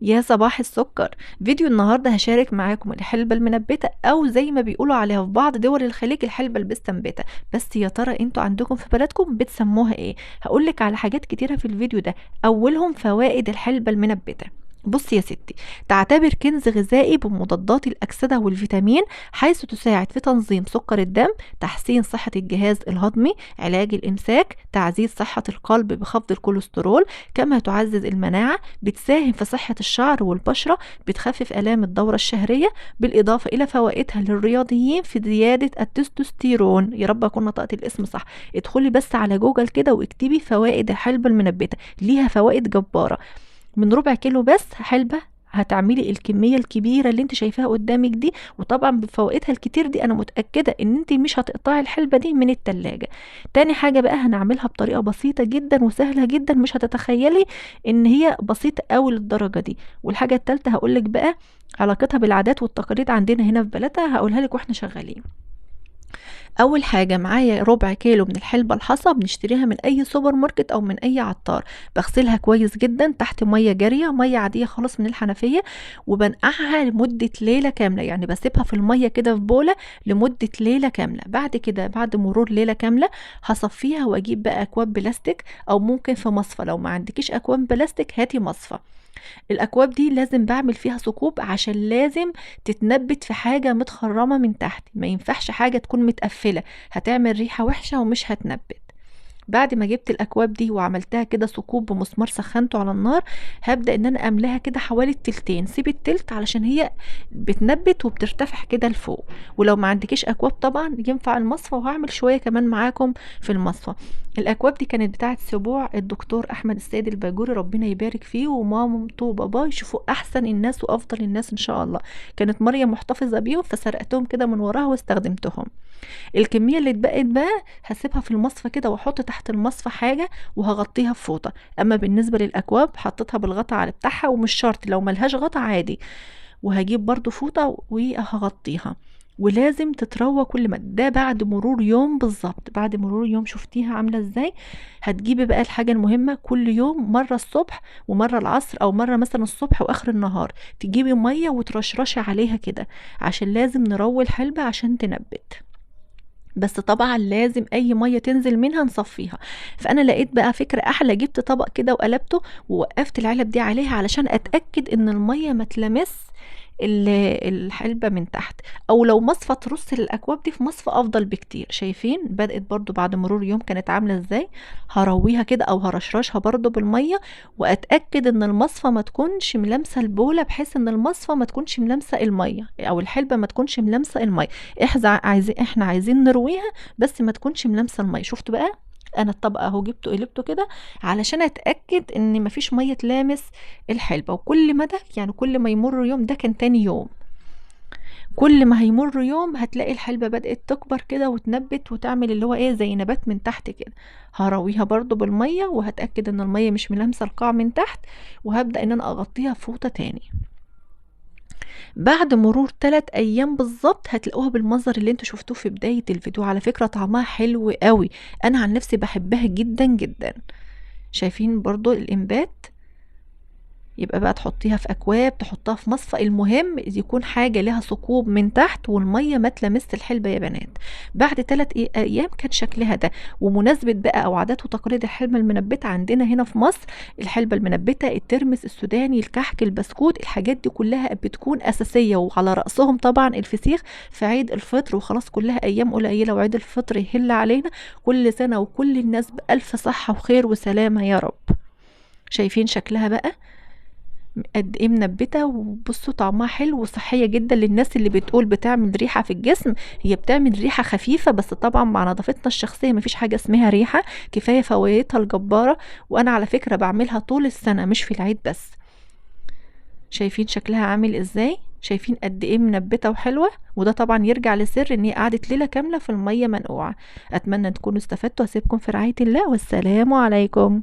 يا صباح السكر. فيديو النهارده هشارك معاكم الحلبة المنبتة او زي ما بيقولوا عليها في بعض دول الخليج الحلبة البستنبتة. بس يا ترى انتوا عندكم في بلدكم بتسموها ايه؟ هقولك على حاجات كتيرة في الفيديو ده، اولهم فوائد الحلبة المنبتة. بص يا ستي، تعتبر كنز غذائي بمضادات الأكسدة والفيتامين، حيث تساعد في تنظيم سكر الدم، تحسين صحة الجهاز الهضمي، علاج الإمساك، تعزيز صحة القلب بخفض الكوليسترول، كما تعزز المناعة، بتساهم في صحة الشعر والبشرة، بتخفف آلام الدورة الشهرية، بالإضافة إلى فوائدها للرياضيين في زيادة التستوستيرون. يا رب أكون نطقت الاسم صح. ادخلي بس على جوجل كده واكتبي فوائد الحلبة المنبتة، ليها فوائد جبارة. من ربع كيلو بس حلبة هتعملي الكمية الكبيرة اللي انت شايفاها قدامك دي، وطبعا بفوائدها الكتير دي انا متأكدة ان انت مش هتقطعي الحلبة دي من التلاجة. تاني حاجة بقى هنعملها بطريقة بسيطة جدا وسهلة جدا، مش هتتخيلي ان هي بسيطة قوي للدرجة دي. والحاجة التالتة هقولك بقى علاقتها بالعادات والتقاليد عندنا هنا في بلدها، هقولها لك واحنا شغالين. اول حاجه معايا ربع كيلو من الحلبة الحصى، بنشتريها من اي سوبر ماركت او من اي عطار. بغسلها كويس جدا تحت ميه جاريه، ميه عاديه خالص من الحنفيه، وبنقعها لمده ليله كامله. يعني بسيبها في الميه كده في بوله لمده ليله كامله. بعد كده بعد مرور ليله كامله هصفيها واجيب بقى اكواب بلاستيك، او ممكن في مصفى. لو ما عندكيش اكواب بلاستيك هاتي مصفى. الاكواب دي لازم بعمل فيها ثقوب، عشان لازم تتنبت في حاجة متخرمة من تحت، ما ينفعش حاجة تكون متقفلة، هتعمل ريحة وحشة ومش هتنبت. بعد ما جبت الاكواب دي وعملتها كده ثقوب بمسمار سخنته على النار، هبدأ ان انا املاها كده حوالي التلتين. سيب التلت علشان هي بتنبت وبترتفع كده لفوق. ولو ما عندكيش اكواب طبعا ينفع المصفى، وهعمل شوية كمان معاكم في المصفى. الاكواب دي كانت بتاعت سبوع الدكتور احمد السيد الباجوري، ربنا يبارك فيه، ومامته وباباه يشوفوا احسن الناس وافضل الناس ان شاء الله. كانت مريم محتفظة بيهم فسرقتهم كده من وراها واستخدمتهم. الكمية اللي اتبقت بقى هسيبها في المصفى كده، واحط تحت المصفى حاجة وهغطيها بفوطة. اما بالنسبة للاكواب حطيتها بالغطا على بتاعها، ومش شرط لو ملهاش غطا عادي. وهجيب برضو فوطة وهغطيها. ولازم تتروى كل ما ده بعد مرور يوم بالظبط. بعد مرور يوم شفتيها عاملة ازاي؟ هتجيبي بقى الحاجة المهمة كل يوم، مرة الصبح ومرة العصر، او مرة مثلا الصبح واخر النهار، تجيبي مية وترشرشي عليها كده، عشان لازم نروي الحلبة عشان تنبت. بس طبعا لازم اي ميه تنزل منها نصفيها. فانا لقيت بقى فكره احلى، جبت طبق كده وقلبته ووقفت العلب دي عليها علشان اتاكد ان الميه ما تلمس الحلبة من تحت. او لو مصفى ترص الاكواب دي في مصفى افضل بكتير. شايفين بدأت برضو بعد مرور يوم كانت عاملة ازاي؟ هرويها كده او هرشرشها برضو بالمية، واتأكد ان المصفى ما تكونش ملامسة البولة، بحيث ان المصفى ما تكونش ملامسة المية، او الحلبة ما تكونش ملامسة المية. احنا عايزين نرويها بس ما تكونش ملامسة المية. شفتوا بقى؟ انا الطبق اهو جبته قلبته كده علشان اتاكد ان مفيش ميه تلامس الحلبة. وكل مدى يعني كل ما يمر يوم، ده كان تاني يوم، كل ما هيمر يوم هتلاقي الحلبة بدأت تكبر كده وتنبت وتعمل اللي هو ايه زي نبات من تحت كده. هرويها برضو بالمية وهتأكد ان المية مش ملامسة القاع من تحت، وهبدأ ان انا اغطيها بفوطة تاني. بعد مرور 3 ايام بالظبط هتلاقوها بالمنظر اللي انتوا شفتوه في بداية الفيديو. على فكرة طعمها حلو قوي، انا عن نفسي بحبها جدا جدا. شايفين برضو الانبات؟ يبقى بقى تحطيها في اكواب، تحطها في مصفى، المهم يكون حاجه لها ثقوب من تحت والميه ما تلمس الحلبه يا بنات. بعد 3 ايام كان شكلها ده. ومناسبه بقى او عادات وتقاليد الحلبه المنبته عندنا هنا في مصر، الحلبه المنبته، الترمس السوداني، الكحك، البسكوت، الحاجات دي كلها بتكون اساسيه، وعلى راسهم طبعا الفسيخ في عيد الفطر. وخلاص كلها ايام قليله وعيد الفطر يهل علينا. كل سنه وكل الناس بالف صحه وخير وسلامه يا رب. شايفين شكلها بقى قد ايه منبته؟ وبصوا طعمها حلو وصحيه جدا. للناس اللي بتقول بتعمل ريحه في الجسم، هي بتعمل ريحه خفيفه، بس طبعا مع نظافتنا الشخصيه مفيش حاجه اسمها ريحه، كفايه فوائدها الجباره. وانا على فكره بعملها طول السنه مش في العيد بس. شايفين شكلها عامل ازاي؟ شايفين قد ايه منبته وحلوه؟ وده طبعا يرجع لسر ان هي قعدت ليله كامله في الميه منقوعه. اتمنى تكونوا استفدتوا. هسيبكم في رعايه الله، والسلام عليكم.